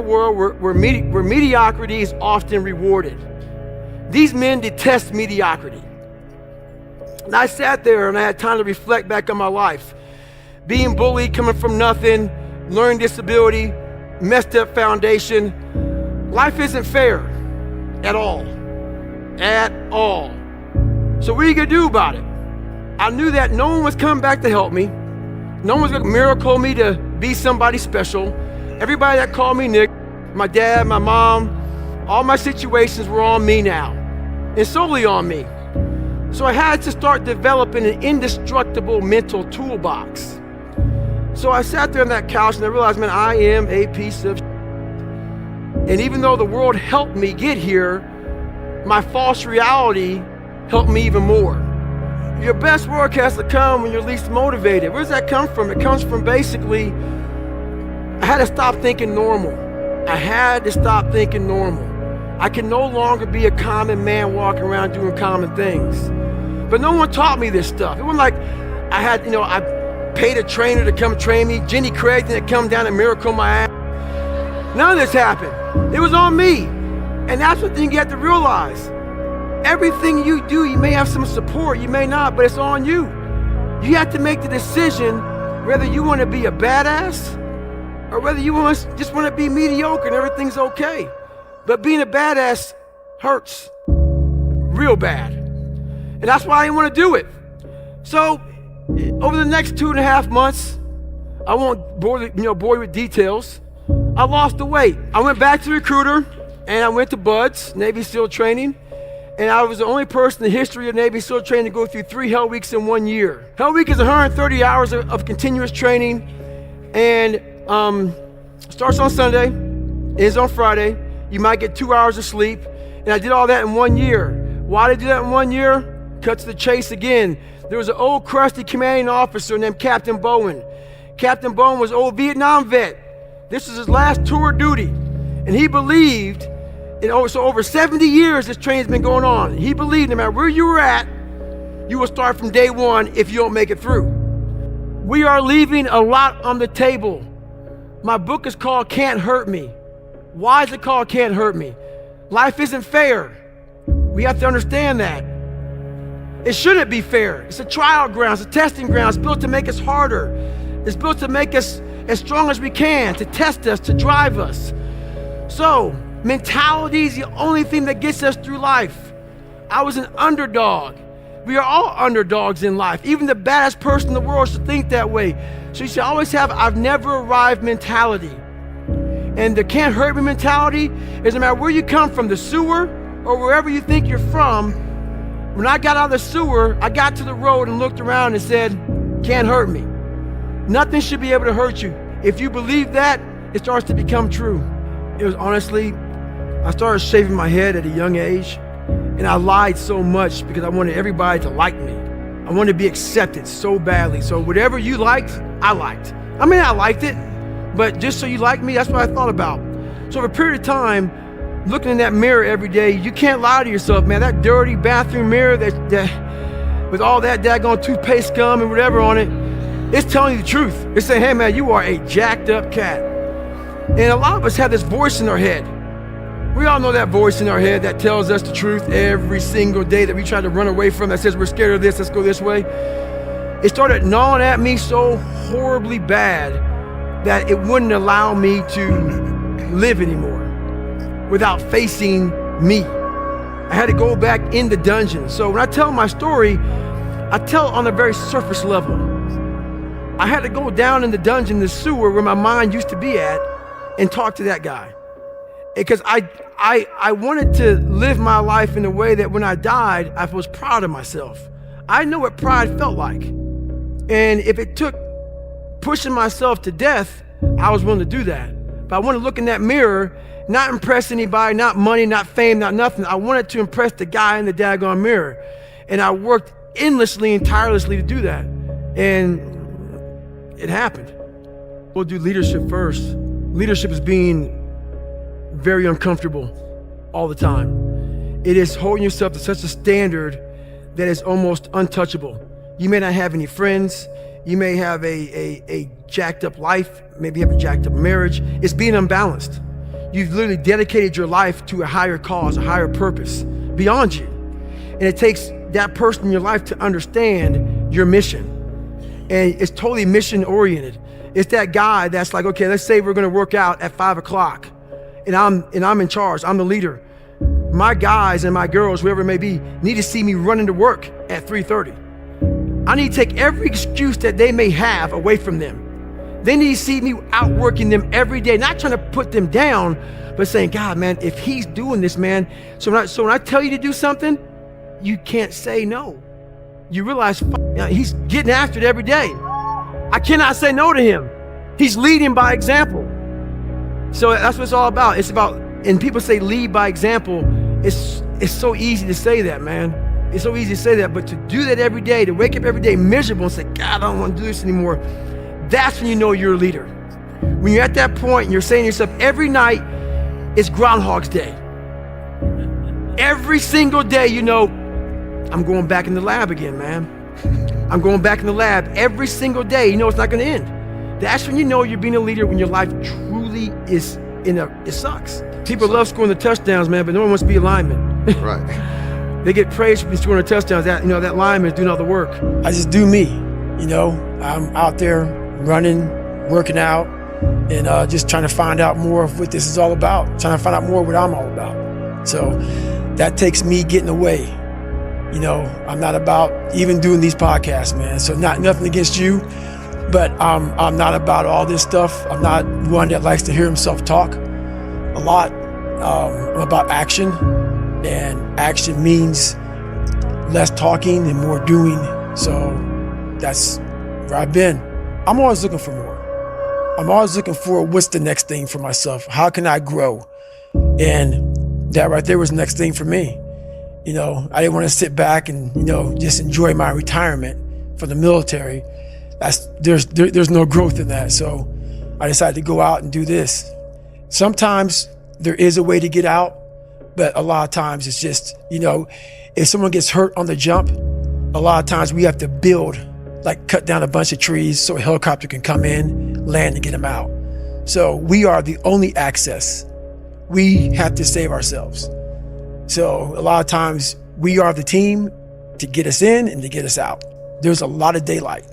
world where mediocrity is often rewarded. These men detest mediocrity. And I sat there and I had time to reflect back on my life. Being bullied, coming from nothing, learning disability, messed up foundation. Life isn't fair at all. At all. So what are you gonna do about it? I knew that no one was coming back to help me. No one was gonna miracle me to be somebody special. Everybody that called me Nick, my dad, my mom, all my situations were on me now, and solely on me. So I had to start developing an indestructible mental toolbox. So I sat there on that couch and I realized, man, I am a piece of shit. And even though the world helped me get here, my false reality helped me even more. Your best work has to come when you're least motivated. Where does that come from? It comes from basically, I had to stop thinking normal. I had to stop thinking normal. I can no longer be a common man walking around doing common things. But no one taught me this stuff. It wasn't like I had, I paid a trainer to come train me. Jenny Craig didn't come down and miracle my ass. None of this happened. It was on me. And that's what you have to realize. Everything you do, you may have some support, you may not, but it's on you. You have to make the decision whether you want to be a badass or whether you just want to be mediocre and everything's okay. But being a badass hurts real bad. And that's why I didn't want to do it. So over the next 2.5 months, I won't bore you with details, I lost the weight. I went back to the recruiter and I went to Buds, Navy SEAL training. And I was the only person in the history of Navy SEAL training to go through 3 Hell Weeks in 1 year. Hell Week is 130 hours of continuous training, and starts on Sunday, ends on Friday. You might get 2 hours of sleep, and I did all that in 1 year. Why did I do that in 1 year? Cut to the chase again. There was an old crusty commanding officer named Captain Bowen. Captain Bowen was an old Vietnam vet. This was his last tour of duty, and he believed, so over 70 years this training's been going on. He believed no matter where you were at, you will start from day one if you don't make it through. We are leaving a lot on the table. My book is called Can't Hurt Me. Why is it called Can't Hurt Me? Life isn't fair. We have to understand that. It shouldn't be fair. It's a trial ground, it's a testing ground. It's built to make us harder. It's built to make us as strong as we can, to test us, to drive us. So, mentality is the only thing that gets us through life. I was an underdog. We are all underdogs in life. Even the baddest person in the world should think that way. So you should always have I've never arrived mentality. And the can't hurt me mentality is no matter where you come from, the sewer or wherever you think you're from. When I got out of the sewer, I got to the road and looked around and said, can't hurt me. Nothing should be able to hurt you. If you believe that, it starts to become true. It was honestly, I started shaving my head at a young age, and I lied so much because I wanted everybody to like me. I wanted to be accepted so badly. So whatever you liked, I liked. I mean, I liked it, but just so you like me, that's what I thought about. So for a period of time, looking in that mirror every day, you can't lie to yourself, man. That dirty bathroom mirror that with all that daggone toothpaste scum and whatever on it, it's telling you the truth. It's saying, hey man, you are a jacked up cat. And a lot of us have this voice in our head. We all know that voice in our head that tells us the truth every single day that we try to run away from, that says we're scared of this, let's go this way. It started gnawing at me so horribly bad that it wouldn't allow me to live anymore without facing me. I had to go back in the dungeon. So when I tell my story, I tell it on a very surface level. I had to go down in the dungeon, the sewer where my mind used to be at, and talk to that guy. Because I wanted to live my life in a way that when I died, I was proud of myself. I know what pride felt like. And if it took pushing myself to death, I was willing to do that. But I wanted to look in that mirror, not impress anybody, not money, not fame, not nothing. I wanted to impress the guy in the daggone mirror. And I worked endlessly and tirelessly to do that. And it happened. We'll do leadership first. Leadership is being very uncomfortable all the time. It is holding yourself to such a standard that is almost untouchable. You may not have any friends. You may have a jacked up life. Maybe you have a jacked up marriage. It's being unbalanced. you've literally dedicated your life to a higher cause, a higher purpose beyond you. And it takes that person in your life to understand your mission. And it's totally mission oriented. It's that guy that's like, okay, let's say we're gonna work out at 5 o'clock and I'm in charge, I'm the leader. My guys and my girls, whoever it may be, need to see me running to work at 3:30. I need to take every excuse that they may have away from them. They need to see me outworking them every day, not trying to put them down, but saying, God, man, if he's doing this, man, so when I tell you to do something, you can't say no. You realize he's getting after it every day. I cannot say no to him. He's leading by example. So that's what it's all about. It's about, and people say lead by example. It's so easy to say that, man. It's so easy to say that, but to do that every day, to wake up every day miserable and say, God, I don't want to do this anymore, that's when you know you're a leader. When you're at that point and you're saying to yourself, every night is Groundhog's Day. Every single day, you know, I'm going back in the lab again, man. I'm going back in the lab every single day. You know it's not gonna end. That's when you know you're being a leader, when your life truly is it sucks. People love scoring the touchdowns, man, but no one wants to be a lineman. Right. They get praised for scoring the touchdowns. That lineman is doing all the work. I just do me, I'm out there running, working out, and just trying to find out more of what this is all about, trying to find out more what I'm all about. So that takes me getting away. I'm not about even doing these podcasts, man. So nothing against you, but I'm not about all this stuff. I'm not one that likes to hear himself talk a lot. I'm about action, and action means less talking and more doing. So that's where I've been. I'm always looking for more. I'm always looking for what's the next thing for myself. How can I grow? And that right there was the next thing for me. I didn't want to sit back and, just enjoy my retirement from the military. There's no growth in that. So I decided to go out and do this. Sometimes there is a way to get out, but a lot of times it's just, if someone gets hurt on the jump, a lot of times we have to build, like cut down a bunch of trees so a helicopter can come in, land, and get them out. So we are the only access. We have to save ourselves. So a lot of times we are the team to get us in and to get us out. There's a lot of daylight.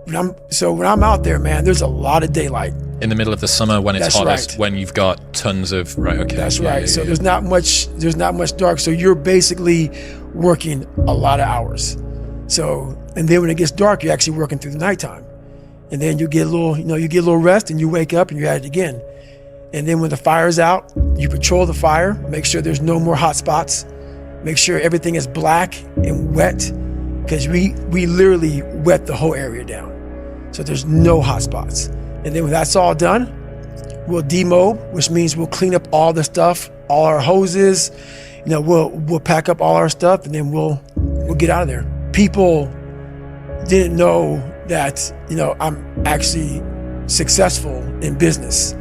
When I'm out there, man, there's a lot of daylight. In the middle of the summer when it's That's hottest, right. When you've got tons of, right, okay. That's right. So there's not much dark. So you're basically working a lot of hours. So, and then when it gets dark, you're actually working through the nighttime. And then you get a little rest and you wake up and you're at it again. And then when the fire's out, you patrol the fire, make sure there's no more hot spots, make sure everything is black and wet, because we literally wet the whole area down. So there's no hot spots. And then when that's all done, we'll demob, which means we'll clean up all the stuff, all our hoses, we'll pack up all our stuff, and then we'll get out of there. People didn't know that, I'm actually successful in business.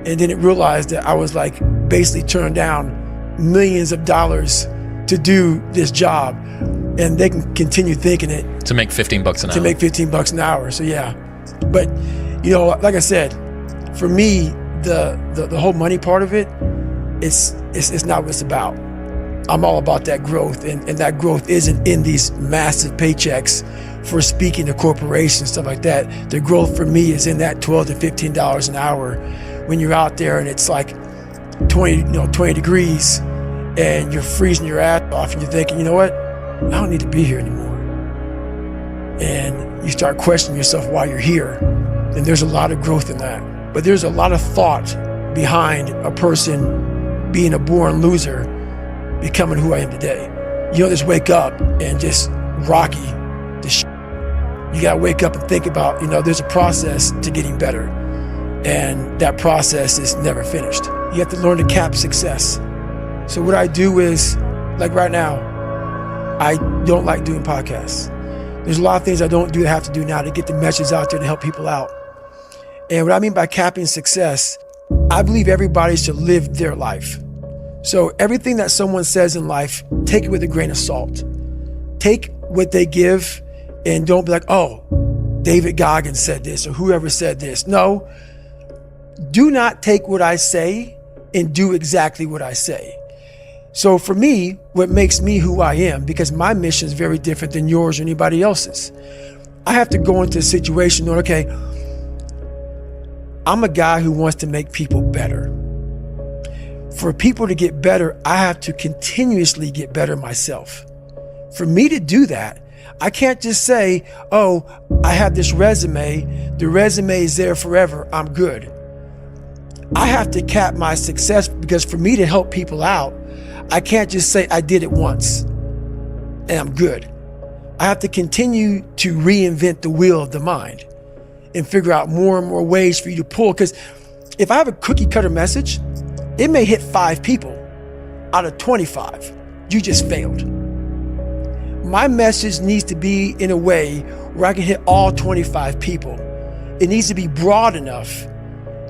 And didn't realize that I was like basically turned down millions of dollars to do this job, and they can continue thinking it. To make $15 an hour. To make $15 an hour, so yeah. But, like I said, for me, the whole money part of it, it's not what it's about. I'm all about that growth, and that growth isn't in these massive paychecks for speaking to corporations, stuff like that. The growth for me is in that $12 to $15 an hour when you're out there and it's like 20 degrees and you're freezing your ass off and you're thinking, you know what? I don't need to be here anymore. And you start questioning yourself why you're here. And there's a lot of growth in that. But there's a lot of thought behind a person being a born loser, becoming who I am today. You don't just wake up and just rocky the shit. You gotta wake up and think about, there's a process to getting better. And that process is never finished. You have to learn to cap success. So what I do is, like right now, I don't like doing podcasts. There's a lot of things I don't do that I have to do now to get the message out there to help people out. And what I mean by capping success, I believe everybody should live their life. So everything that someone says in life, take it with a grain of salt. Take what they give and don't be like, oh, David Goggins said this or whoever said this. No, do not take what I say and do exactly what I say. So for me, what makes me who I am, because my mission is very different than yours or anybody else's, I have to go into a situation knowing, okay, I'm a guy who wants to make people better. For people to get better, I have to continuously get better myself. For me to do that, I can't just say, oh, I have this resume, the resume is there forever, I'm good. I have to cap my success, because for me to help people out, I can't just say I did it once and I'm good. I have to continue to reinvent the wheel of the mind and figure out more and more ways for you to pull. Because if I have a cookie cutter message, it may hit 5 people out of 25. You just failed. My message needs to be in a way where I can hit all 25 people. It needs to be broad enough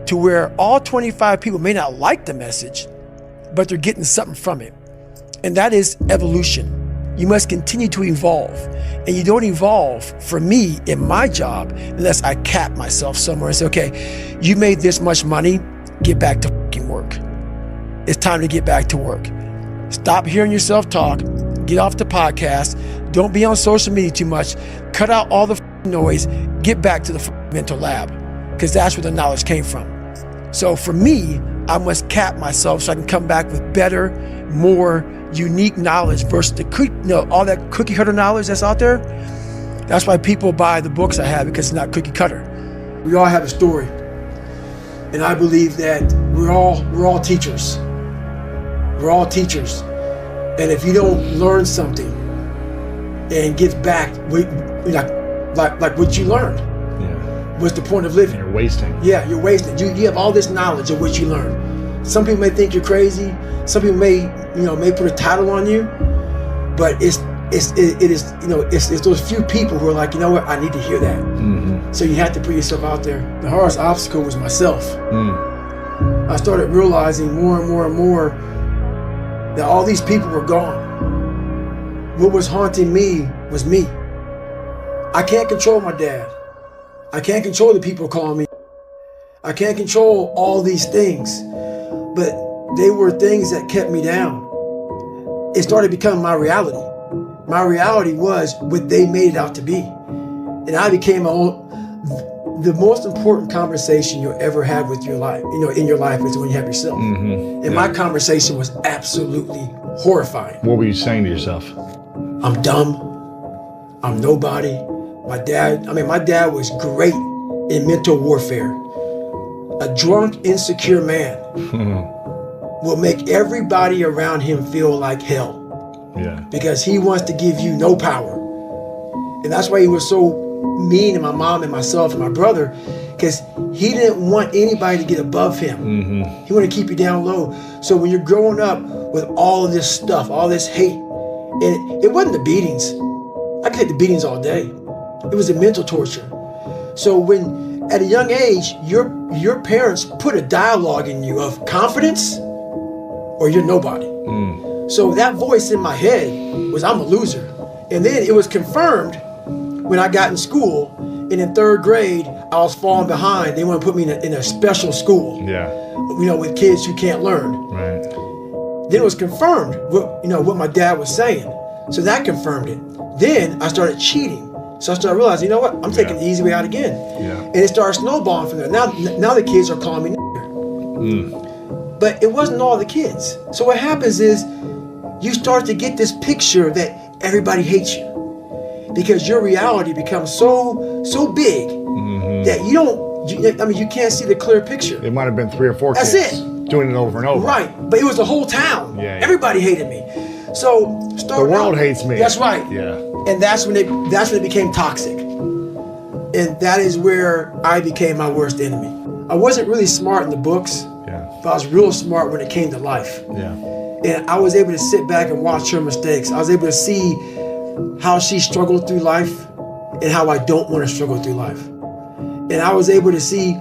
to where all 25 people may not like the message, but they're getting something from it. And that is evolution. You must continue to evolve. And you don't evolve, for me, in my job, unless I cap myself somewhere and say, okay, you made this much money, get back to fucking work. It's time to get back to work. Stop hearing yourself talk, get off the podcast, don't be on social media too much, cut out all the noise, get back to the mental lab, because that's where the knowledge came from. So for me, I must cap myself so I can come back with better, more unique knowledge versus all that cookie cutter knowledge that's out there. That's why people buy the books I have, because it's not cookie cutter. We all have a story. And I believe that we're all teachers. We're all teachers. And if you don't learn something and give back like what you learned, what's the point of living? You're wasting. Yeah, you're wasting. You have all this knowledge of what you learned. Some people may think you're crazy. Some people may put a title on you, but it is those few people who are like, you know what, I need to hear that. Mm-hmm. So you have to put yourself out there. The hardest obstacle was myself. I started realizing more and more and more that all these people were gone. What was haunting me was me. I can't control my dad. I can't control the people calling me. I can't control all these things, but they were things that kept me down. It started becoming my reality. My reality was what they made it out to be. And I became the most important conversation you'll ever have with your life, in your life, is when you have yourself. Mm-hmm. And my conversation was absolutely horrifying. What were you saying to yourself? I'm dumb. I'm nobody. My dad was great in mental warfare. A drunk, insecure man will make everybody around him feel like hell. Yeah. Because he wants to give you no power. And that's why he was so mean to my mom and myself and my brother, because he didn't want anybody to get above him. Mm-hmm. He wanted to keep you down low. So when you're growing up with all of this stuff, all this hate, and it wasn't the beatings. I could take the beatings all day. It was the mental torture. So when, at a young age, your parents put a dialogue in you of confidence or you're nobody. So that voice in my head was, I'm a loser. And then it was confirmed when I got in school, and in 3rd grade, I was falling behind. They want to put me in a special school. Yeah. With kids who can't learn. Right. Then it was confirmed what my dad was saying. So that confirmed it. Then I started cheating. So I started realizing, I'm taking the easy way out again. Yeah. And it started snowballing from there. Now the kids are calling me nigger. But it wasn't all the kids. So what happens is you start to get this picture that everybody hates you, because your reality becomes so big that you can't see the clear picture. It might have been 3 or 4 kids. That's it. Doing it over and over. Right. But it was the whole town. Yeah. Everybody hated me. So the world hates me. That's right. Yeah. And that's when it became toxic. And that is where I became my worst enemy. I wasn't really smart in the books, but I was real smart when it came to life. Yeah. And I was able to sit back and watch her mistakes. I was able to see how she struggled through life and how I don't want to struggle through life. And I was able to see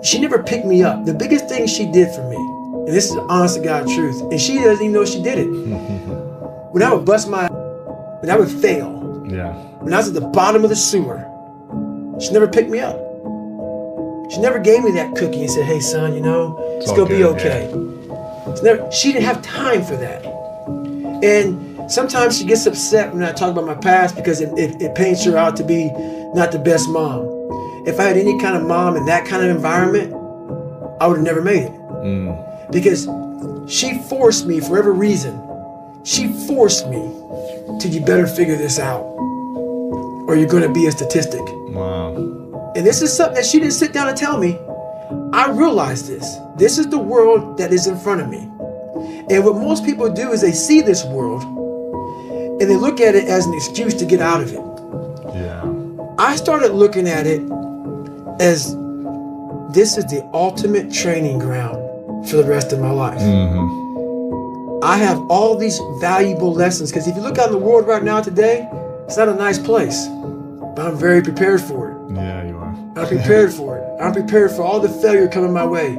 she never picked me up. The biggest thing she did for me, and this is honest to God truth, and she doesn't even know she did it. When I would when I would fail, when I was at the bottom of the sewer, she never picked me up. She never gave me that cookie and said, hey son, it's gonna be okay. She didn't have time for that. And sometimes she gets upset when I talk about my past because it paints her out to be not the best mom. If I had any kind of mom in that kind of environment, I would have never made it. Because she forced me, for whatever reason, she forced me to, you better figure this out or you're gonna be a statistic. Wow. And this is something that she didn't sit down and tell me. I realized this. This is the world that is in front of me. And what most people do is they see this world and they look at it as an excuse to get out of it. Yeah. I started looking at it as this is the ultimate training ground for the rest of my life. I have all these valuable lessons because if you look out in the world right now today, it's not a nice place, but I'm very prepared for it. Yeah, you are. I'm prepared for it. I'm prepared for all the failure coming my way.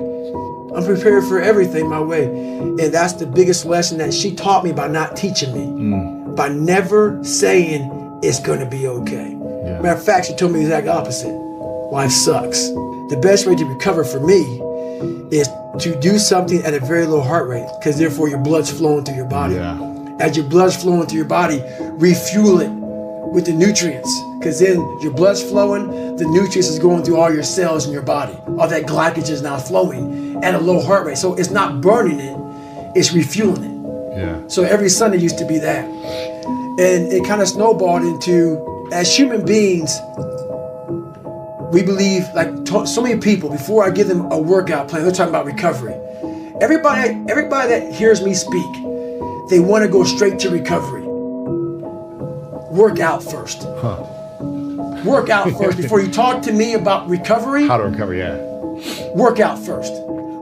I'm prepared for everything my way. And that's the biggest lesson that she taught me by not teaching me. By never saying it's gonna be okay. Yeah. Matter of fact, she told me the exact opposite. Life sucks. The best way to recover for me is to do something at a very low heart rate, because therefore your blood's flowing through your body. Yeah. As your blood's flowing through your body, refuel it with the nutrients, because then your blood's flowing, the nutrients is going through all your cells in your body. All that glycogen is now flowing at a low heart rate. So it's not burning it, it's refueling it. Yeah. So every Sunday used to be that. And it kind of snowballed into, as human beings, we believe, like so many people, before I give them a workout plan, they're talking about recovery. Everybody that hears me speak, they want to go straight to recovery. Work out first. Work out first. Before you talk to me about recovery, How to recover, yeah. work out first.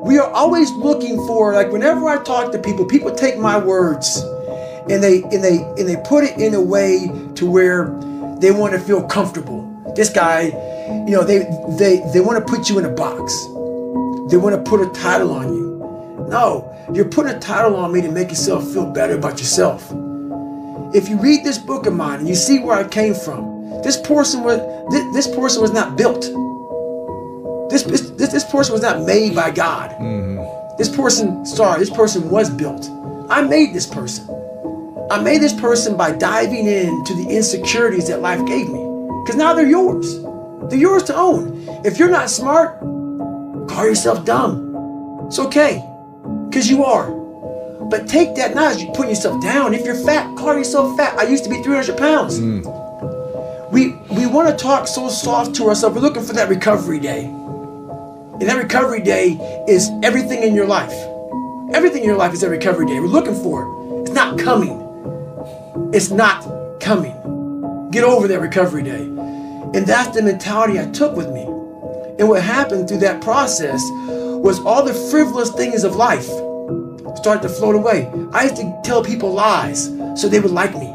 We are always looking for, like whenever I talk to people, people take my words and they put it in a way to where they want to feel comfortable. This guy, they want to put you in a box. They want to put a title on you. No, you're putting a title on me to make yourself feel better about yourself. If you read this book of mine and you see where I came from, this person was not built. This person was not made by God. This person was built. I made this person. I made this person by diving into the insecurities that life gave me. Because now they're yours. They're yours to own. If you're not smart, call yourself dumb. It's okay, because you are. But take that not as you put yourself down. If you're fat, call yourself fat. I used to be 300 pounds. We want to talk so soft to ourselves. We're looking for that recovery day. And that recovery day is everything in your life. Everything in your life is a recovery day. We're looking for it. It's not coming. It's not coming. Get over that recovery day. And that's the mentality I took with me. And what happened through that process was all the frivolous things of life started to float away. I used to tell people lies so they would like me.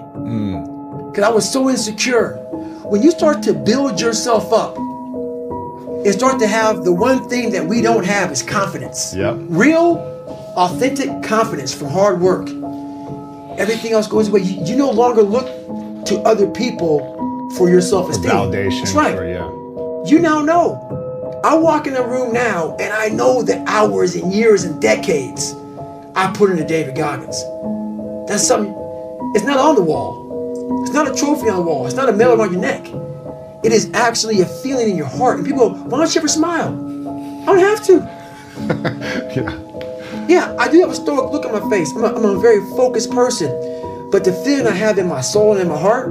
Because I was so insecure. When you start to build yourself up and start to have the one thing that we don't have is confidence. Yep. Real, authentic confidence from hard work. Everything else goes away. You no longer look to other people for your self-esteem. Validation. That's right. You now know. I walk in a room now and I know the hours and years and decades I put into David Goggins. That's something, it's not on the wall. It's not a trophy on the wall. It's not a medal around your neck. It is actually a feeling in your heart. And people go, why don't you ever smile? I don't have to. Yeah, I do have a stoic look on my face. I'm a very focused person. But the feeling I have in my soul and in my heart,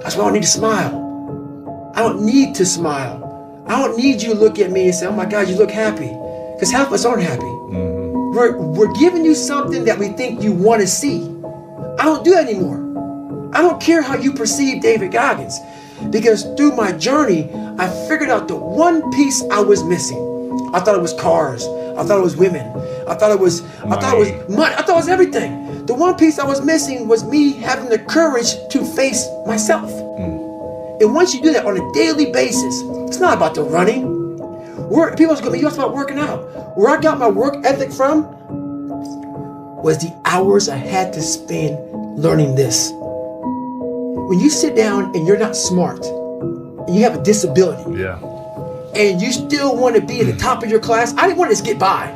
that's why I don't need to smile. I don't need to smile. I don't need you to look at me and say, oh my God, you look happy. Because half of us aren't happy. We're giving you something that we think you want to see. I don't do that anymore. I don't care how you perceive David Goggins. Because through my journey, I figured out the one piece I was missing. I thought it was cars. I thought it was women. I thought it was money. I thought it was everything. The one piece I was missing was me having the courage to face myself. And once you do that on a daily basis, it's not about the running. People are going to be, you asked about working out. Where I got my work ethic from was the hours I had to spend learning this. When you sit down and you're not smart, and you have a disability, and you still want to be at the top of your class, I didn't want to just get by.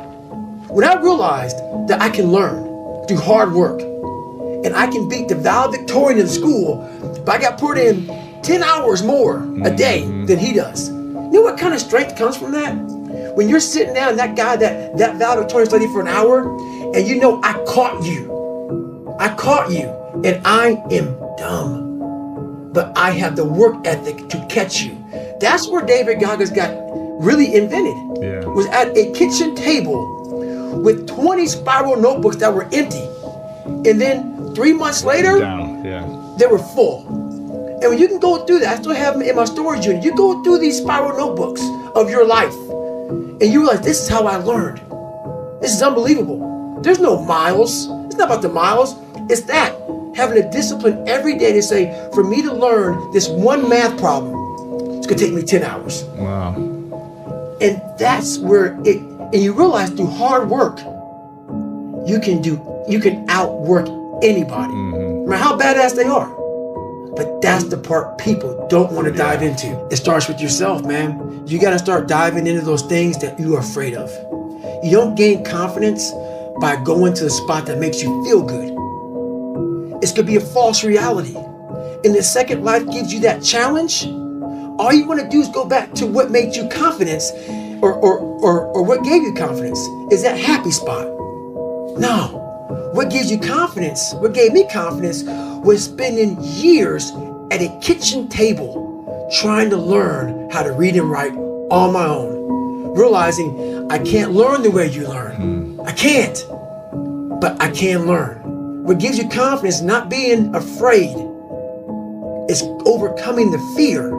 When I realized that I can learn through hard work, and I can beat the valedictorian in school, but I got put in 10 hours more a day than he does. You know what kind of strength comes from that? When you're sitting down, that guy, that valedictorian studied for an hour, and you know, I caught you, and I am dumb, but I have the work ethic to catch you. That's where David Goggins got really invented. Yeah. Was at a kitchen table with 20 spiral notebooks that were empty, and then 3 months later, they were full. And when you can go through that, I still have them in my storage unit. You go through these spiral notebooks of your life, and you realize this is how I learned. This is unbelievable. There's no miles. It's not about the miles. It's that having a discipline every day to say, for me to learn this one math problem, it's gonna take me 10 hours. Wow. And that's where and you realize through hard work, you can outwork anybody, no matter how badass they are. But that's the part people don't want to dive into. It starts with yourself, man. You got to start diving into those things that you are afraid of. You don't gain confidence by going to the spot that makes you feel good. It's going to be a false reality. And the second life gives you that challenge, all you want to do is go back to what made you confidence or what gave you confidence is that happy spot. No. What gives you confidence, what gave me confidence, was spending years at a kitchen table trying to learn how to read and write on my own. Realizing I can't learn the way you learn. I can't, but I can learn. What gives you confidence, not being afraid, is overcoming the fear.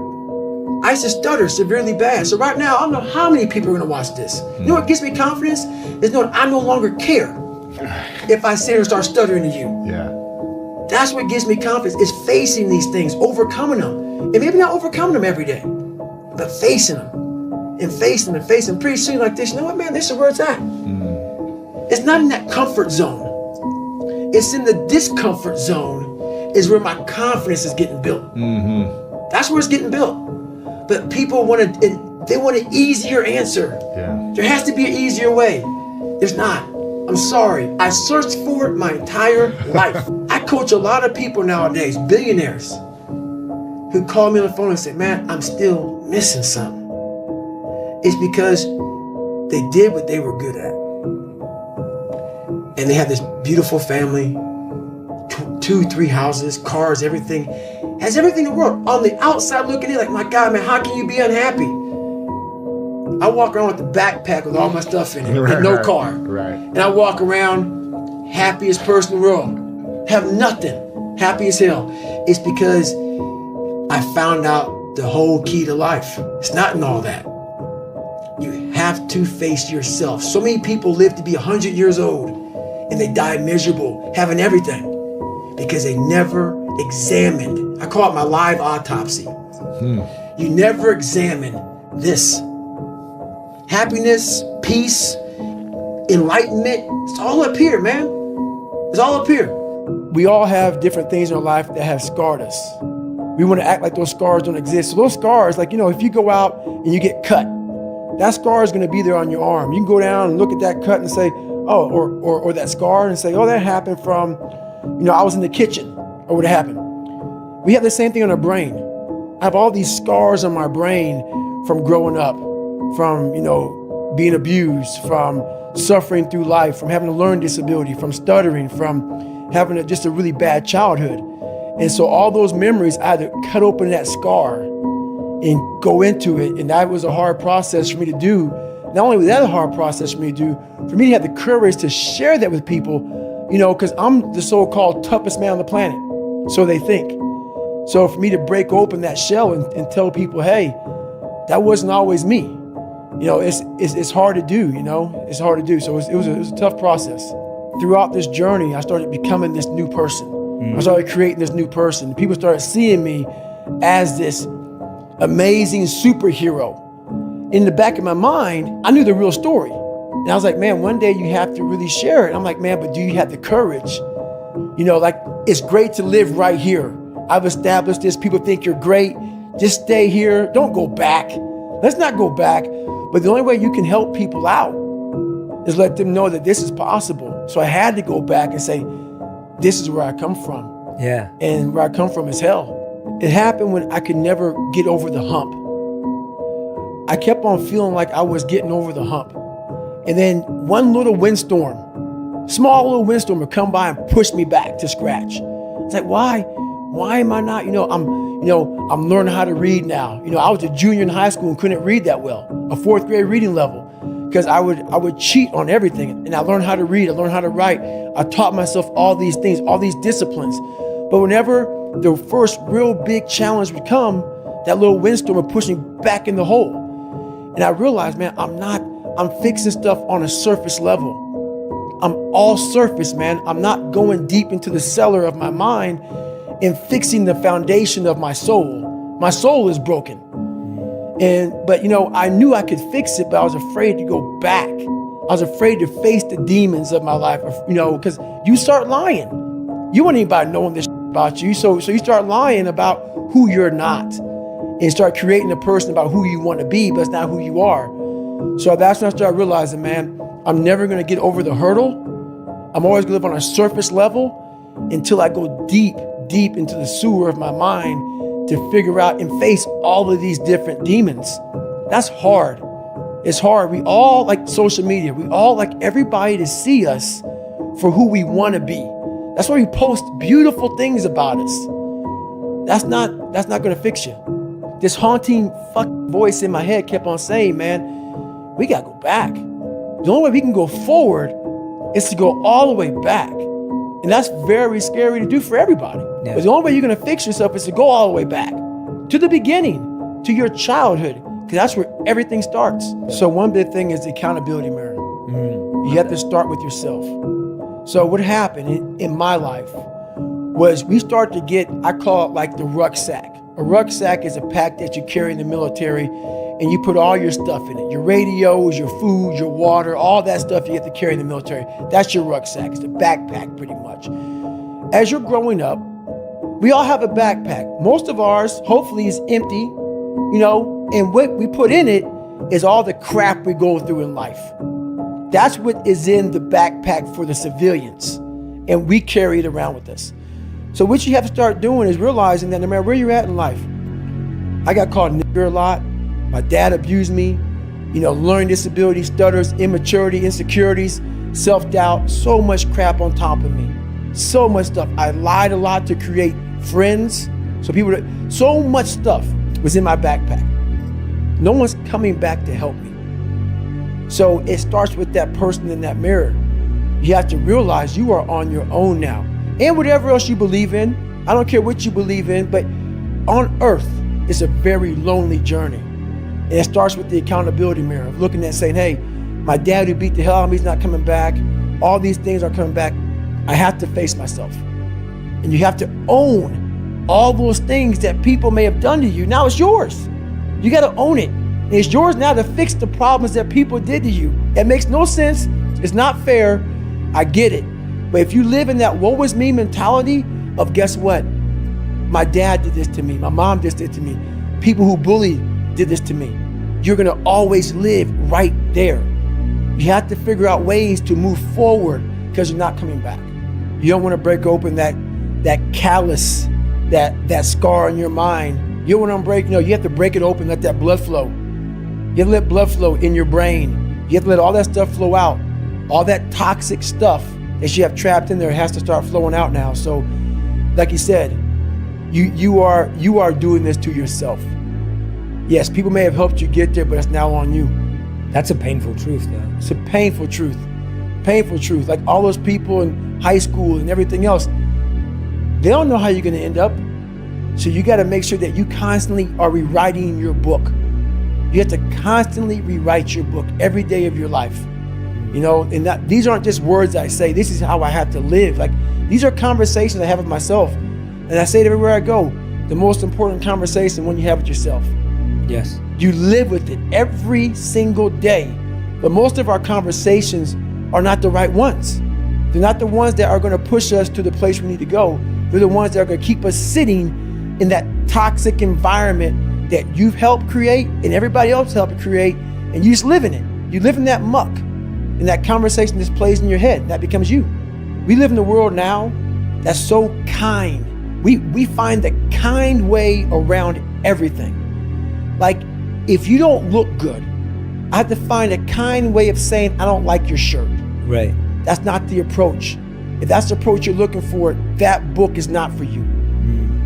I used to stutter severely bad. So right now, I don't know how many people are gonna watch this. You know what gives me confidence? Is knowing I no longer care if I sit here and start stuttering to you. Yeah. That's what gives me confidence, is facing these things, overcoming them. And maybe not overcoming them every day, but facing them and facing them and facing them. Pretty soon like this, you know what, man, this is where it's at. It's not in that comfort zone. It's in the discomfort zone is where my confidence is getting built. That's where it's getting built. But people want an easier answer. Yeah. There has to be an easier way. There's not. I'm sorry. I searched for it my entire life. I coach a lot of people nowadays, billionaires, who call me on the phone and say, man, I'm still missing something. It's because they did what they were good at. And they have this beautiful family, 2, 3 houses, cars, everything. Has everything in the world. On the outside looking in, like, my God, man, how can you be unhappy? I walk around with the backpack with all my stuff in it, and no car. Right. And I walk around happiest person in the world. Have nothing. Happy as hell. It's because I found out the whole key to life. It's not in all that. You have to face yourself. So many people live to be 100 years old and they die miserable, having everything, because they never examined. I call it my live autopsy. You never examine this. Happiness, peace, enlightenment, it's all up here, man. It's all up here. We all have different things in our life that have scarred us. We want to act like those scars don't exist. So those scars, like, you know, if you go out and you get cut, that scar is going to be there on your arm. You can go down and look at that cut and say, oh, or that scar and say, oh, that happened from, you know, I was in the kitchen, or what happened. We have the same thing on our brain. I have all these scars on my brain from growing up, from, you know, being abused, from suffering through life, from having a learning disability, from stuttering, from having just a really bad childhood. And so all those memories, I had to cut open that scar and go into it. And that was a hard process for me to do. Not only was that a hard process for me to do, for me to have the courage to share that with people, you know, because I'm the so-called toughest man on the planet. So they think. So for me to break open that shell and tell people, hey, that wasn't always me. You know, it's hard to do, you know, it's hard to do. So it was a tough process. Throughout this journey, I started becoming this new person. I started creating this new person. People started seeing me as this amazing superhero. In the back of my mind, I knew the real story. And I was like, man, one day you have to really share it. I'm like, man, but do you have the courage? You know, like, it's great to live right here. I've established this. People think you're great. Just stay here. Don't go back. Let's not go back. But the only way you can help people out is let them know that this is possible. So I had to go back and say, this is where I come from. Yeah. And where I come from is hell. It happened when I could never get over the hump. I kept on feeling like I was getting over the hump. And then one little windstorm, small little windstorm would come by and push me back to scratch. It's like, why am I not, I'm learning how to read now. I was a junior in high school and couldn't read that well, a 4th grade reading level, because I would cheat on everything. And I learned how to read, I learned how to write. I taught myself all these things, all these disciplines. But whenever the first real big challenge would come, that little windstorm would push me back in the hole. And I realized, man, I'm fixing stuff on a surface level. I'm all surface, man. I'm not going deep into the cellar of my mind and fixing the foundation of my soul. My soul is broken. But I knew I could fix it, but I was afraid to go back. I was afraid to face the demons of my life, because you start lying. You want anybody knowing this about you. So you start lying about who you're not and start creating a person about who you want to be, but it's not who you are. So that's when I started realizing, man, I'm never going to get over the hurdle. I'm always going to live on a surface level until I go deep into the sewer of my mind to figure out and face all of these different demons. That's hard. It's hard. We all like social media. We all like everybody to see us for who we want to be. That's why we post beautiful things about us. That's not going to fix you. This haunting voice in my head kept on saying, man, we got to go back. The only way we can go forward is to go all the way back. And that's very scary to do for everybody. Yeah. But the only way you're going to fix yourself is to go all the way back to the beginning, to your childhood, because that's where everything starts. So one big thing is the accountability mirror. You have to start with yourself. So what happened in my life was we start to get, I call it like the rucksack. A rucksack is a pack that you carry in the military and you put all your stuff in it. Your radios, your food, your water, all that stuff you have to carry in the military. That's your rucksack. It's a backpack pretty much. As you're growing up, we all have a backpack. Most of ours, hopefully, is empty, and what we put in it is all the crap we go through in life. That's what is in the backpack for the civilians, and we carry it around with us. So what you have to start doing is realizing that no matter where you're at in life, I got called nigger a lot. My dad abused me, learning disability, stutters, immaturity, insecurities, self-doubt, so much crap on top of me. So much stuff. I lied a lot to create friends. So much stuff was in my backpack. No one's coming back to help me. So it starts with that person in that mirror. You have to realize you are on your own now. And whatever else you believe in, I don't care what you believe in, but on earth, it's a very lonely journey. And it starts with the accountability mirror of looking at saying, hey, my dad who beat the hell out of me is not coming back. All these things are coming back. I have to face myself. And you have to own all those things that people may have done to you. Now it's yours. You got to own it. And it's yours now to fix the problems that people did to you. It makes no sense. It's not fair. I get it. But if you live in that woe is me mentality of guess what? My dad did this to me. My mom did this to me. People who bullied did this to me. You're going to always live right there. You have to figure out ways to move forward because you're not coming back. You don't want to break open that callus, that scar in your mind. You don't want to break, you have to break it open, let that blood flow. You have to let blood flow in your brain. You have to let all that stuff flow out. All that toxic stuff that you have trapped in there has to start flowing out now. So, like you said, you are doing this to yourself. Yes, people may have helped you get there, but it's now on you. That's a painful truth, though. It's a painful truth. Painful truth. Like all those people in high school and everything else, they don't know how you're going to end up. So you got to make sure that you constantly are rewriting your book. You have to constantly rewrite your book every day of your life. And these aren't just words I say. This is how I have to live. Like these are conversations I have with myself. And I say it everywhere I go. The most important conversation when you have with yourself. Yes. You live with it every single day. But most of our conversations are not the right ones. They're not the ones that are going to push us to the place we need to go. They're the ones that are going to keep us sitting in that toxic environment that you've helped create and everybody else helped create, and you just live in it. You live in that muck, and that conversation just plays in your head. That becomes you. We live in a world now that's so kind. We find the kind way around everything. Like, if you don't look good, I have to find a kind way of saying, I don't like your shirt. Right. That's not the approach. If that's the approach you're looking for, that book is not for you.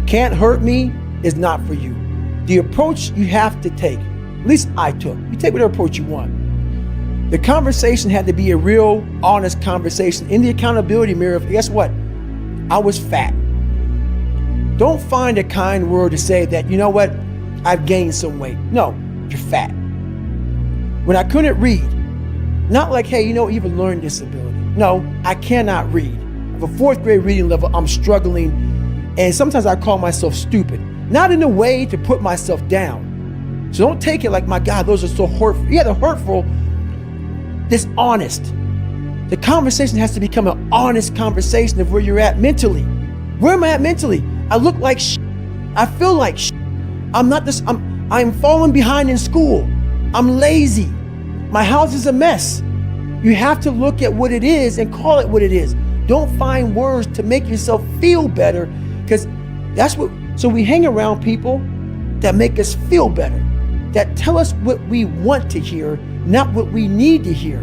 Can't Hurt Me is not for you. The approach you have to take, at least I took, you take whatever approach you want. The conversation had to be a real, honest conversation. In the accountability mirror, guess what? I was fat. Don't find a kind word to say that, you know what, I've gained some weight. No, you're fat. When I couldn't read, not like, hey, you know, you have a learning disability. No, I cannot read. I have a 4th grade reading level, I'm struggling, and sometimes I call myself stupid. Not in a way to put myself down. So don't take it like, my God, those are so hurtful. Yeah, they're hurtful, dishonest. The conversation has to become an honest conversation of where you're at mentally. Where am I at mentally? I look like shit. I feel like shit. I'm falling behind in school. I'm lazy. My house is a mess. You have to look at what it is and call it what it is. Don't find words to make yourself feel better, because so we hang around people that make us feel better, that tell us what we want to hear, not what we need to hear.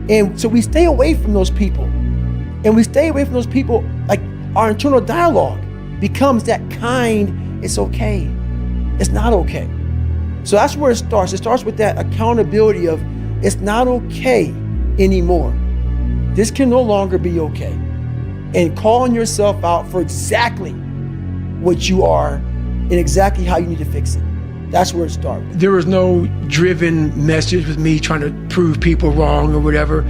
And so we stay away from those people. And we stay away from those people, like our internal dialogue becomes that kind, it's okay. It's not okay. So that's where it starts. It starts with that accountability of, it's not okay anymore. This can no longer be okay. And calling yourself out for exactly what you are and exactly how you need to fix it. That's where it starts. There was no driven message with me trying to prove people wrong or whatever.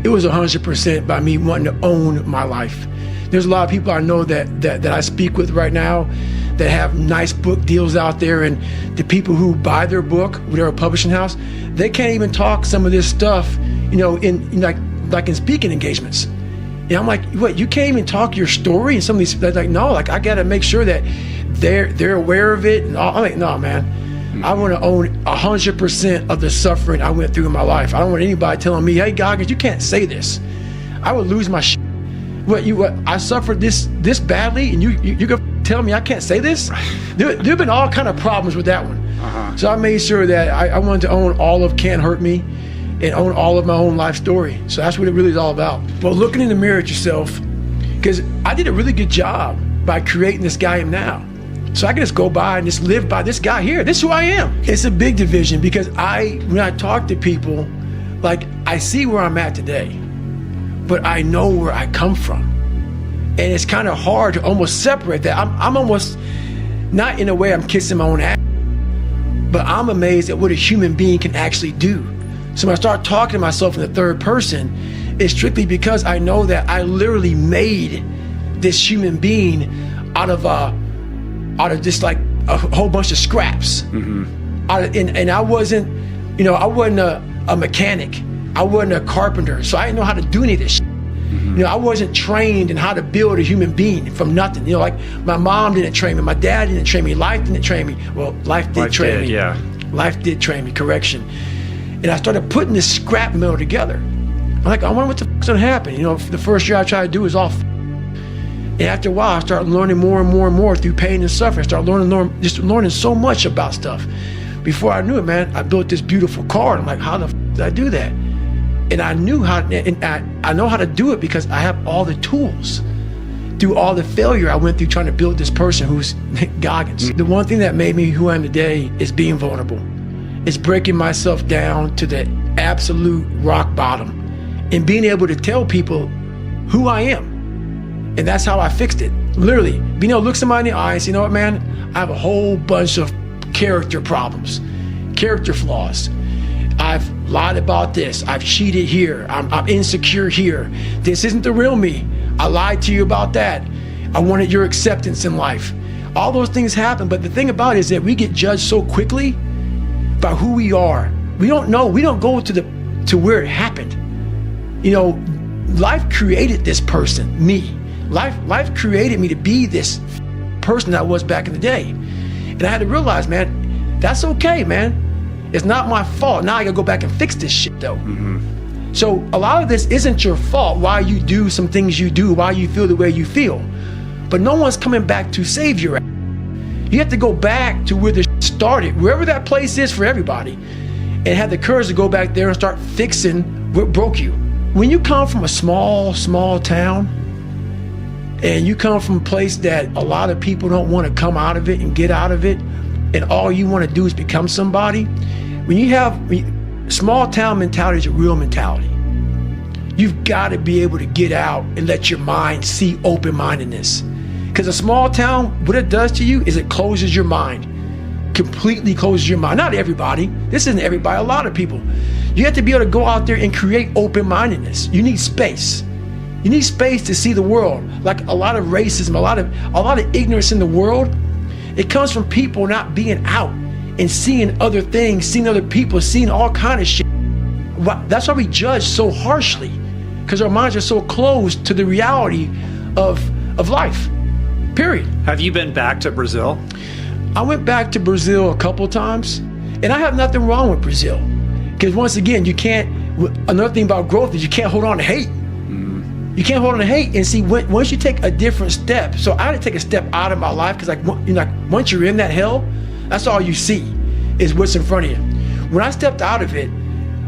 It was 100% by me wanting to own my life. There's a lot of people I know that I speak with right now that have nice book deals out there, and the people who buy their book with their publishing house, they can't even talk some of this stuff, you know, in like in speaking engagements. And I'm like, what, you can't even talk your story? And some of these, they're like, no, like I gotta make sure that they're aware of it. And I'm like, no, man, I want to own 100% of the suffering I went through in my life. I don't want anybody telling me, hey, Goggins, you can't say this. I would lose my shit. What, I suffered this badly, and you gonna tell me I can't say this? There've been all kind of problems with that one. So I made sure that I wanted to own all of Can't Hurt Me and own all of my own life story. So that's what it really is all about. Well, looking in the mirror at yourself, because I did a really good job by creating this guy I am now. So I can just go by and just live by this guy here. This is who I am. It's a big division, because when I talk to people, like, I see where I'm at today, but I know where I come from. And it's kind of hard to almost separate that. I'm almost, not in a way I'm kissing my own ass, but I'm amazed at what a human being can actually do. So when I start talking to myself in the third person, it's strictly because I know that I literally made this human being out of just like a whole bunch of scraps. And I wasn't, I wasn't a mechanic. I wasn't a carpenter. So I didn't know how to do any of this shit. I wasn't trained in how to build a human being from nothing. Like my mom didn't train me, my dad didn't train me, life didn't train me. Well, life did train me. Yeah. Life did train me, correction. And I started putting this scrap metal together. I'm like, I wonder what the fuck's gonna happen. The first year I tried to do is all and after a while, I started learning more and more and more through pain and suffering. I started learning so much about stuff. Before I knew it, man, I built this beautiful car. And I'm like, how the did I do that? And I knew how, and I know how to do it because I have all the tools. Through all the failure I went through trying to build this person who's Goggins. The one thing that made me who I am today is being vulnerable. It's breaking myself down to the absolute rock bottom and being able to tell people who I am. And that's how I fixed it. Literally, being able to look somebody in the eye and say, you know what, man, I have a whole bunch of character problems, character flaws. I've lied about this. I've cheated here. I'm insecure here. This isn't the real me. I lied to you about that. I wanted your acceptance in life. All those things happen, but the thing about it is that we get judged so quickly by who we are. We don't know. We don't go to where it happened. Life created this person, me. Life created me to be this person I was back in the day. And I had to realize, man, That's okay, man. It's not my fault. Now I gotta go back and fix this shit though. So a lot of this isn't your fault, why you do some things you do, why you feel the way you feel. But no one's coming back to save you. You have to go back to where the shit started, wherever that place is for everybody, and have the courage to go back there and start fixing what broke you. When you come from a small town, and you come from a place that a lot of people don't want to come out of it and get out of it, and all you want to do is become somebody, when you have small town mentality is a real mentality. You've got to be able to get out and let your mind see open-mindedness. Because a small town, what it does to you is it closes your mind. Completely closes your mind. Not everybody. This isn't everybody. A lot of people. You have to be able to go out there and create open-mindedness. You need space. You need space to see the world. Like a lot of racism, a lot of ignorance in the world, it comes from people not being out and seeing other things, seeing other people, seeing all kind of shit. That's why we judge so harshly, because our minds are so closed to the reality of life. Period. Have you been back to Brazil? I went back to Brazil a couple times, and I have nothing wrong with Brazil. Because once again, another thing about growth is you can't hold on to hate. You can't hold on to hate. And see, once you take a different step, so I had to take a step out of my life, because once you're in that hell, that's all you see is what's in front of you. When I stepped out of it,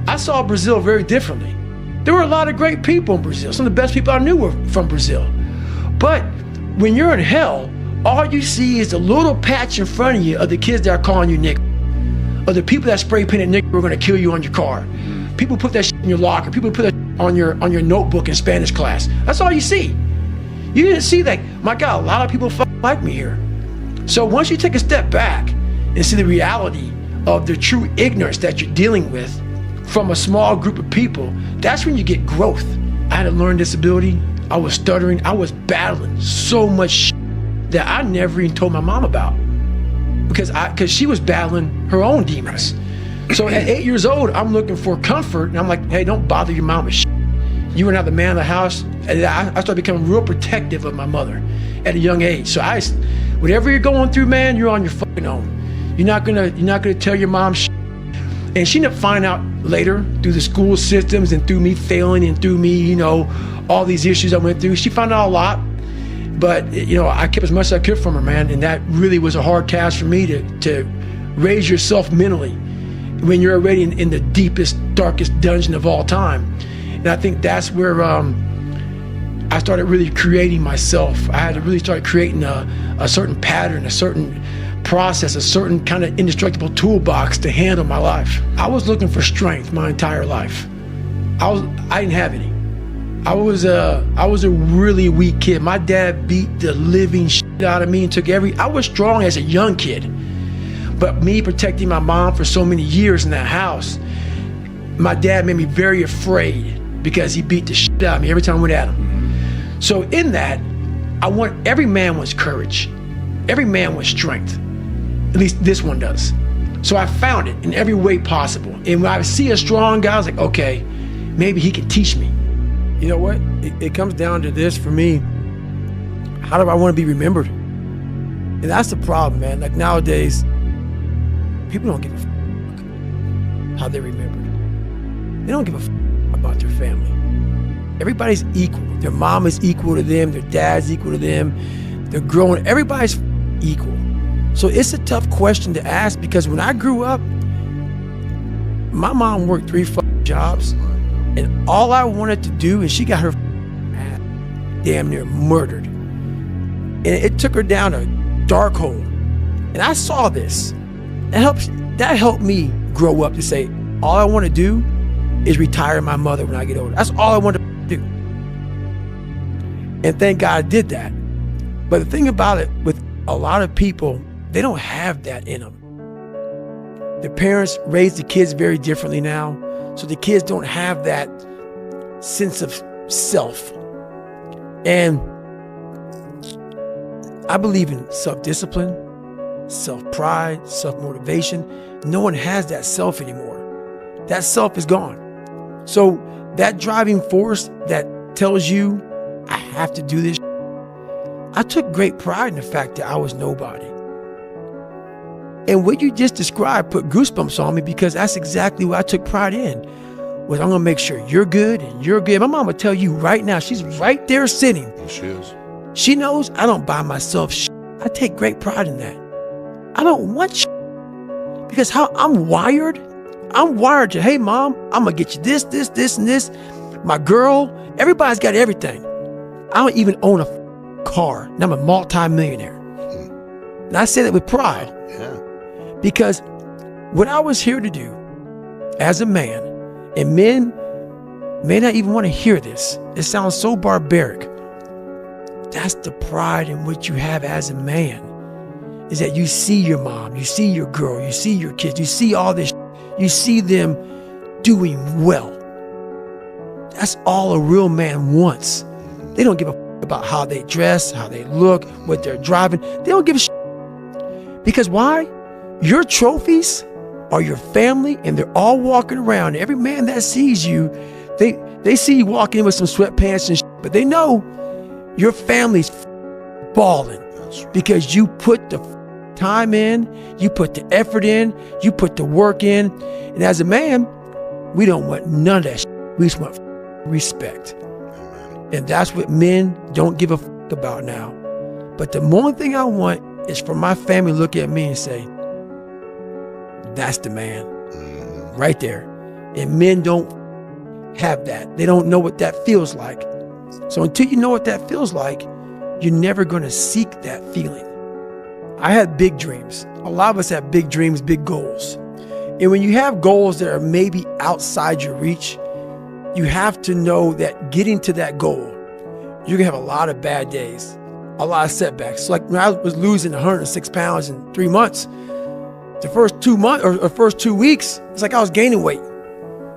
I saw Brazil very differently. There were a lot of great people in Brazil. Some of the best people I knew were from Brazil. But when you're in hell, all you see is a little patch in front of you of the kids that are calling you nigger, or the people that spray painted nigger were gonna kill you on your car. People put that shit in your locker. People put that on your notebook in Spanish class. That's all you see. You didn't see that. My God, a lot of people like me here. So once you take a step back and see the reality of the true ignorance that you're dealing with from a small group of people, that's when you get growth. I had a learning disability. I was stuttering. I was battling so much shit that I never even told my mom about, because she was battling her own demons. So at 8 years old, I'm looking for comfort, and I'm like, hey, don't bother your mom with shit. You were not the man of the house. And I started becoming real protective of my mother at a young age. So whatever you're going through, man, you're on your fucking own. You're not gonna tell your mom shit. And she ended up finding out later through the school systems and through me failing and through me, all these issues I went through. She found out a lot, but I kept as much as I could from her, man. And that really was a hard task for me to raise yourself mentally when you're already in the deepest, darkest dungeon of all time. And I think that's where I started really creating myself. I had to really start creating a certain pattern, a certain process, a certain kind of indestructible toolbox to handle my life. I was looking for strength my entire life. I didn't have any. I was a really weak kid. My dad beat the living shit out of me and I was strong as a young kid. But me protecting my mom for so many years in that house, my dad made me very afraid because he beat the shit out of me every time I went at him. So in that, every man wants courage. Every man wants strength. At least this one does. So I found it in every way possible. And when I see a strong guy, I was like, okay, maybe he can teach me. You know what? It comes down to this for me. How do I want to be remembered? And that's the problem, man. Like nowadays, people don't give a fuck how they're remembered. They don't give a fuck about their family. Everybody's equal. Their mom is equal to them. Their dad's equal to them. They're growing. Everybody's equal. So it's a tough question to ask, because when I grew up, my mom worked 3 jobs, and all I wanted to do, and she got her ass damn near murdered. And it took her down a dark hole. And I saw this. That helped me grow up to say, all I want to do is retire my mother when I get older. That's all I want to do. And thank God I did that. But the thing about it, with a lot of people, they don't have that in them. The parents raise the kids very differently now, so the kids don't have that sense of self. And I believe in self-discipline, self-pride, self-motivation. No one has that self anymore. That self is gone. So that driving force that tells you, I have to do this. I took great pride in the fact that I was nobody. And what you just described put goosebumps on me, because that's exactly what I took pride in. Was I'm gonna make sure you're good and you're good. My mom would tell you right now, she's right there sitting. She is. She knows I don't buy myself shit. I take great pride in that. I don't want shit. Because how I'm wired to, hey mom, I'm gonna get you this, and this. My girl, everybody's got everything. I don't even own a car, and I'm a multi-millionaire. And I say that with pride. Yeah. Because what I was here to do as a man, and men may not even want to hear this, it sounds so barbaric. That's the pride in which you have as a man, is that you see your mom, you see your girl, you see your kids, you see all this, you see them doing well. That's all a real man wants. They don't give a about how they dress, how they look, what they're driving. They don't give a because why? Your trophies are your family, and they're all walking around. Every man that sees you, they see you walking in with some sweatpants and but they know your family's balling because you put the time in, you put the effort in, you put the work in. And as a man, we don't want none of that shit. We just want respect. And that's what men don't give a about now. But the only thing I want is for my family to look at me and say, that's the man right there. And men don't have that. They don't know what that feels like. So until you know what that feels like, you're never going to seek that feeling. I had big dreams. A lot of us have big dreams, big goals. And when you have goals that are maybe outside your reach, you have to know that getting to that goal, you're going to have a lot of bad days, a lot of setbacks. So like when I was losing 106 pounds in 3 months, the first 2 months or first 2 weeks, it's like I was gaining weight.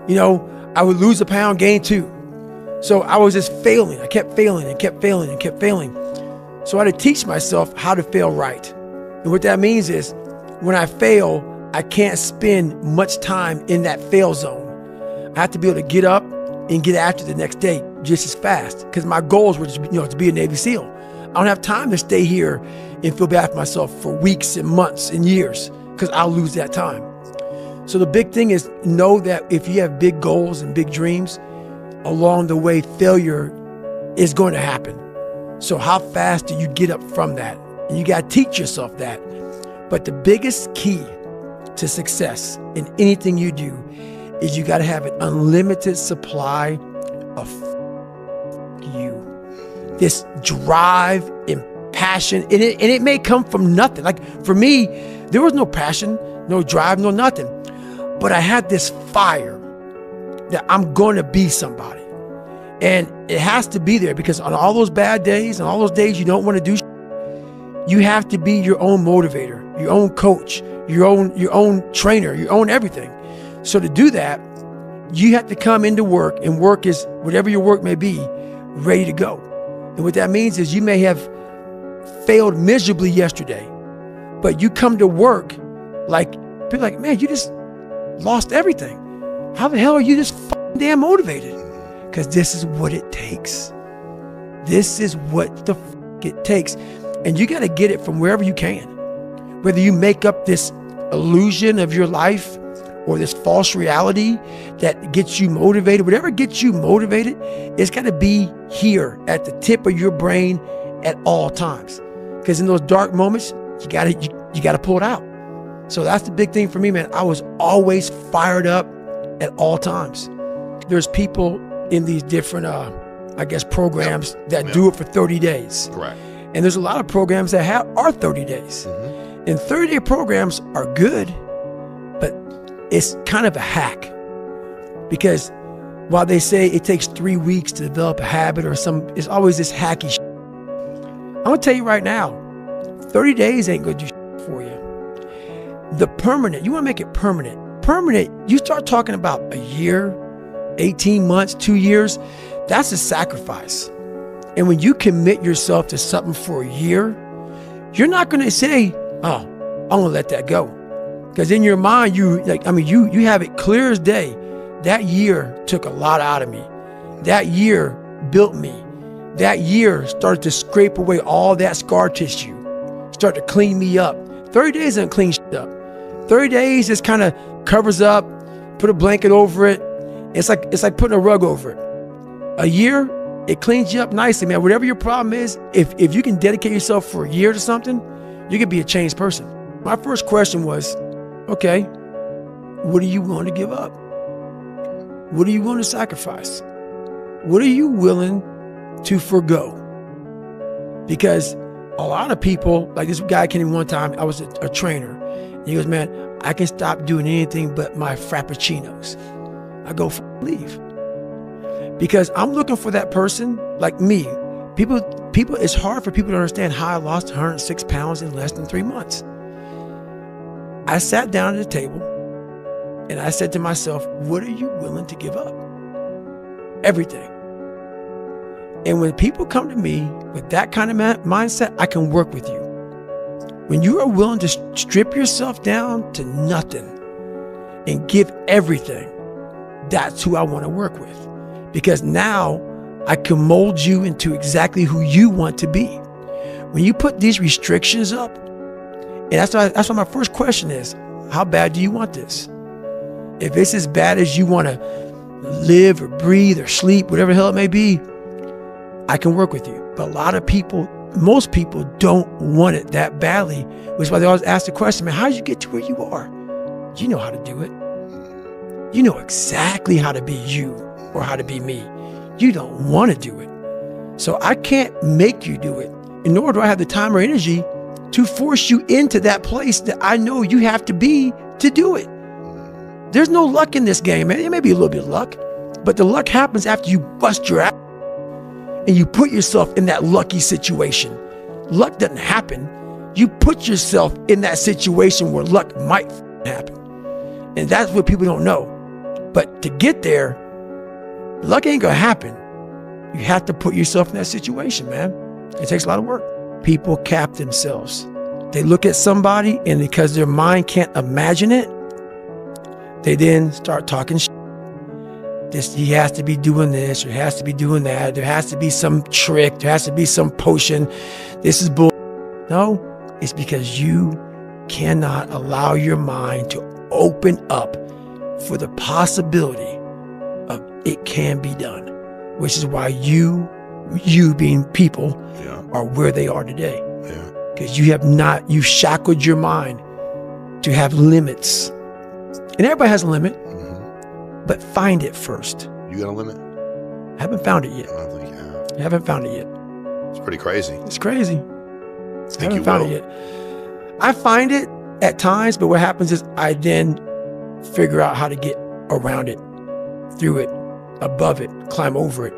You know, I would lose a pound, gain 2. So I was just failing. I kept failing and kept failing and kept failing. So I had to teach myself how to fail right. And what that means is when I fail, I can't spend much time in that fail zone. I have to be able to get up and get after the next day just as fast, because my goals were to be a Navy SEAL. I don't have time to stay here and feel bad for myself for weeks and months and years, because I'll lose that time. So the big thing is know that if you have big goals and big dreams, along the way, failure is going to happen. So how fast do you get up from that? And you got to teach yourself that. But the biggest key to success in anything you do is you got to have an unlimited supply of you. This drive and passion, and it may come from nothing. Like for me, there was no passion, no drive, no nothing. But I had this fire that I'm going to be somebody. And it has to be there, because on all those bad days and all those days you don't want to do you have to be your own motivator, your own coach, your own trainer, your own everything. So to do that, you have to come into work, and work is whatever your work may be, ready to go. And what that means is you may have failed miserably yesterday, but you come to work like, people like, man, you just lost everything. How the hell are you just damn motivated? Because this is what it takes. This is what the it takes. And you got to get it from wherever you can. Whether you make up this illusion of your life or this false reality that gets you motivated, whatever gets you motivated, it's got to be here at the tip of your brain at all times. Because in those dark moments, you got to pull it out. So that's the big thing for me, man. I was always fired up at all times. There's people in these different, programs that do it for 30 days. Correct. And there's a lot of programs that are 30 days. Mm-hmm. And 30-day programs are good, but it's kind of a hack. Because while they say it takes 3 weeks to develop a habit or it's always this hacky shit. I'm going to tell you right now, 30 days ain't going to do shit for you. The permanent, you want to make it permanent. Permanent, you start talking about a year, 18 months, 2 years, that's a sacrifice. And when you commit yourself to something for a year, you're not going to say, oh, I'm going to let that go. Because in your mind, you have it clear as day. That year took a lot out of me. That year built me. That year started to scrape away all that scar tissue, start to clean me up. 30 days doesn't clean shit up. 30 days just kind of covers up, put a blanket over it. It's like putting a rug over it. A year, it cleans you up nicely, man. Whatever your problem is, if you can dedicate yourself for a year to something, you can be a changed person. My first question was, okay, what are you willing to give up? What are you willing to sacrifice? What are you willing to forgo? Because a lot of people, like this guy came in one time, I was a trainer. And he goes, man, I can stop doing anything but my frappuccinos. I go, leave. Because I'm looking for that person like me. People, it's hard for people to understand how I lost 106 pounds in less than 3 months. I sat down at the table and I said to myself, what are you willing to give up? Everything. And when people come to me with that kind of mindset, I can work with you. When you are willing to strip yourself down to nothing and give everything, that's who I want to work with. Because now I can mold you into exactly who you want to be. When you put these restrictions up, and that's why my first question is, how bad do you want this? If it's as bad as you want to live or breathe or sleep, whatever the hell it may be, I can work with you. But a lot of people, most people don't want it that badly, which is why they always ask the question, man, how did you get to where you are? You know how to do it. You know exactly how to be you or how to be me. You don't want to do it. So I can't make you do it. And nor do I have the time or energy to force you into that place that I know you have to be to do it. There's no luck in this game, man. It may be a little bit of luck, but the luck happens after you bust your ass and you put yourself in that lucky situation. Luck doesn't happen. You put yourself in that situation where luck might happen. And that's what people don't know. But to get there, luck ain't gonna happen. You have to put yourself in that situation, man. It takes a lot of work. People cap themselves. They look at somebody and because their mind can't imagine it, they then start talking shit. He has to be doing this, or he has to be doing that. There has to be some trick. There has to be some potion. This is bull. No, it's because you cannot allow your mind to open up for the possibility of it can be done, which is why you being people are where they are today. Because you shackled your mind to have limits. And everybody has a limit. But find it first. You got a limit? I haven't found it yet. I don't think you have. I haven't found it yet. It's pretty crazy. It's crazy. I haven't found it yet. I find it at times, but what happens is I then figure out how to get around it, through it, above it, climb over it.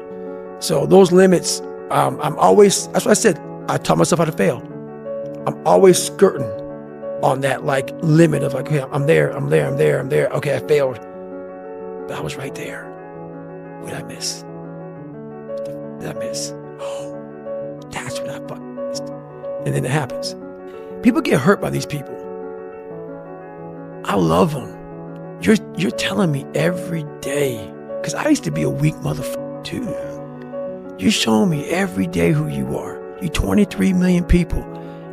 So those limits, I'm always, that's what I said, I taught myself how to fail. I'm always skirting on that like limit of like, okay, I'm there. Okay, I failed. But I was right there. What did I miss? What did I miss? Oh, that's what I fucking missed. And then it happens. People get hurt by these people. I love them. You're telling me every day, because I used to be a weak motherfucker too. You're showing me every day who you are. You 23 million people.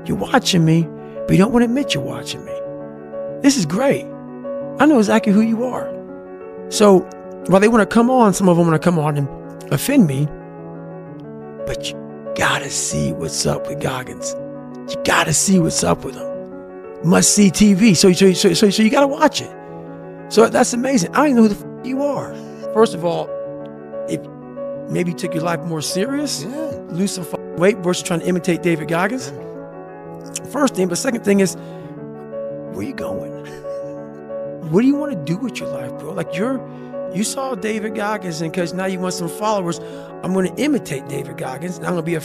You're watching me, but you don't want to admit you're watching me. This is great. I know exactly who you are. So while they want to come on, some of them want to come on and offend me, but you gotta see what's up with Goggins. You gotta see what's up with him. Must see TV. So you gotta watch it. So that's amazing. I don't even know who the f you are. First of all, if maybe you took your life more serious, lose some weight versus trying to imitate David Goggins. First thing, but second thing is, where you going? What do you want to do with your life, bro? Like you saw David Goggins, and because now you want some followers, I'm going to imitate David Goggins, and I'm going to be a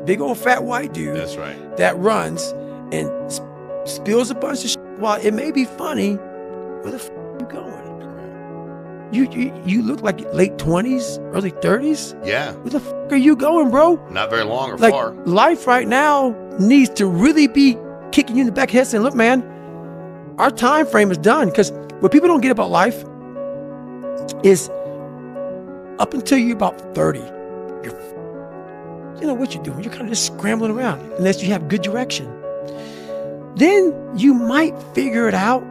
big old fat white dude. That's right. That runs and spills a bunch of shit. While it may be funny, where the f are you going? You look like late 20s, early 30s. Yeah. Where the f are you going, bro? Not very long or like, far. Life right now needs to really be kicking you in the back of the head saying, look, man, our time frame is done. Because what people don't get about life is up until you're about 30, you know what you're doing. You're kind of just scrambling around unless you have good direction. Then you might figure it out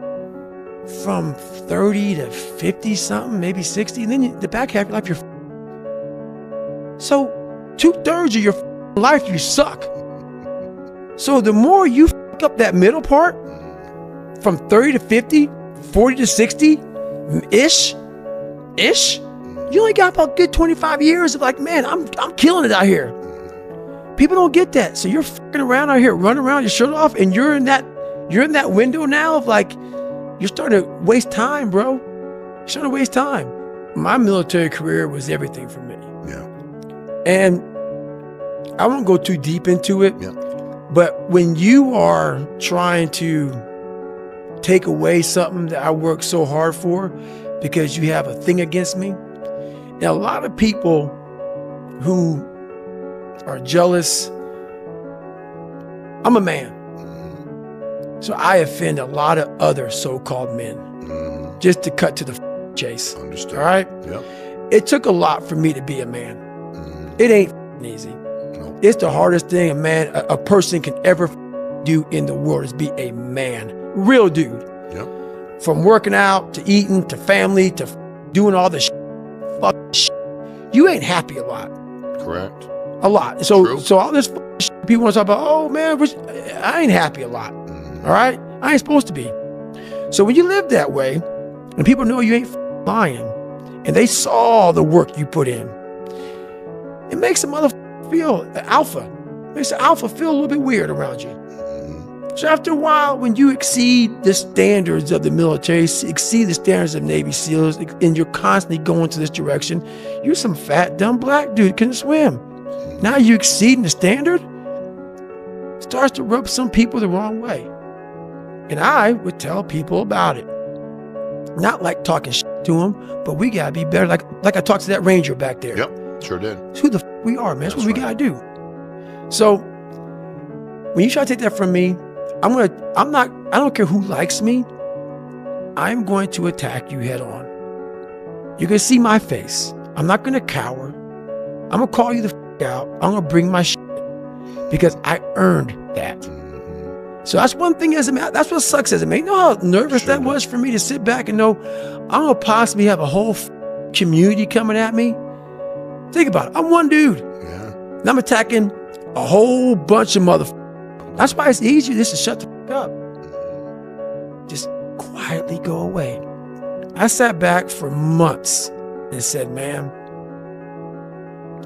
from 30 to 50 something, maybe 60. And then the back half of your life, you're so 2/3 of your life, you suck. So the more you fuck up that middle part, from 30 to 50, 40 to 60-ish, you only got about good 25 years of like, man, I'm killing it out here. People don't get that. So you're fucking around out here, running around your shirt off, and you're in that window now of like, you're starting to waste time, bro. You're starting to waste time. My military career was everything for me. Yeah. And I won't go too deep into it, Yeah. but when you are trying to take away something that I worked so hard for because you have a thing against me, and a lot of people who are jealous, I'm a man. So I offend a lot of other so-called men, just to cut to the chase. Understood. All right? Yep. It took a lot for me to be a man. It ain't easy. Nope. It's the hardest thing a person can ever do in the world is be a man. Real dude. Yep. From working out to eating to family to doing all the fucking shit. You ain't happy a lot. Correct. A lot. True. So all this shit, people want to talk about, oh man, I ain't happy a lot. All right? I ain't supposed to be. So when you live that way, and people know you ain't lying, and they saw the work you put in, it makes a motherfucker feel alpha. It makes the alpha feel a little bit weird around you. So after a while, when you exceed the standards of the military, exceed the standards of Navy SEALs, and you're constantly going to this direction, you're some fat, dumb black dude couldn't swim. Now you exceeding the standard, starts to rub some people the wrong way. And I would tell people about it. Not like talking shit to them, but we gotta be better. Like I talked to that Ranger back there. Yep. Sure did. It's who the f we are, man. That's what we right. gotta do. So when you try to take that from me, I don't care who likes me. I'm going to attack you head on. You're gonna see my face. I'm not gonna cower. I'm gonna call you the f out. I'm gonna bring my shit because I earned that. So that's one thing as a man. That's what sucks as a man. You know how nervous that was for me to sit back and know I'm gonna possibly have a whole community coming at me. Think about it. I'm one dude. Yeah. And I'm attacking a whole bunch of motherfuckers. That's why it's easier just to shut the f up. Just quietly go away. I sat back for months and said, man,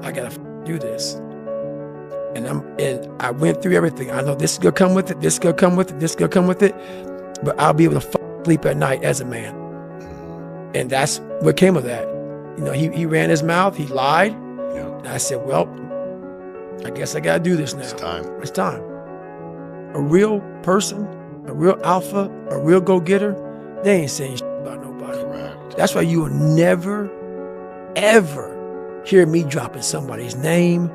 I gotta do this. And I went through everything. I know this is gonna come with it, this is gonna come with it, this is gonna come with it, but I'll be able to sleep at night as a man. And that's what came of that. You know, he ran his mouth, he lied. Yeah. And I said, well, I guess I gotta do this now. It's time. It's time. A real person, a real alpha, a real go-getter, they ain't saying shit about nobody. Correct. That's why you will never, ever hear me dropping somebody's name,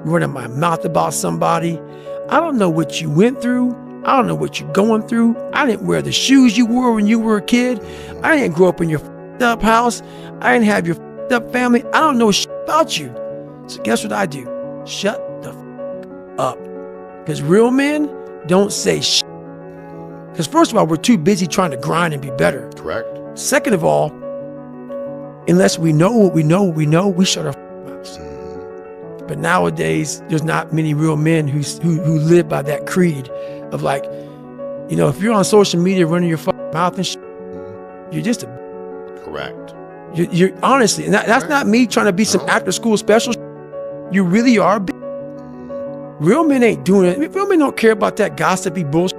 running my mouth about somebody. I don't know what you went through. I don't know what you're going through. I didn't wear the shoes you wore when you were a kid. I didn't grow up in your f***ed up house. I didn't have your f***ed up family. I don't know shit about you. So guess what I do? Shut the f*** up. Because real men don't say shit. Because first of all, we're too busy trying to grind and be better. Correct. Second of all, unless we know what we know, we shut our mouths. But nowadays, there's not many real men who live by that creed of like, you know, if you're on social media running your mouth and shit, you're just a. Correct. You're honestly, and that's not me trying to be some after school special. You really are. Real men ain't doing it. Real men don't care about that gossipy bullshit.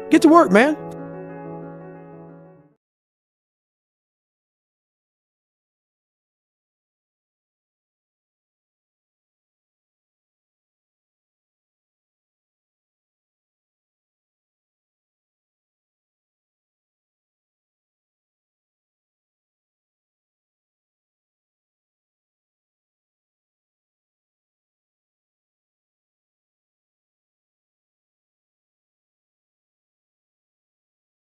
Get to work, man.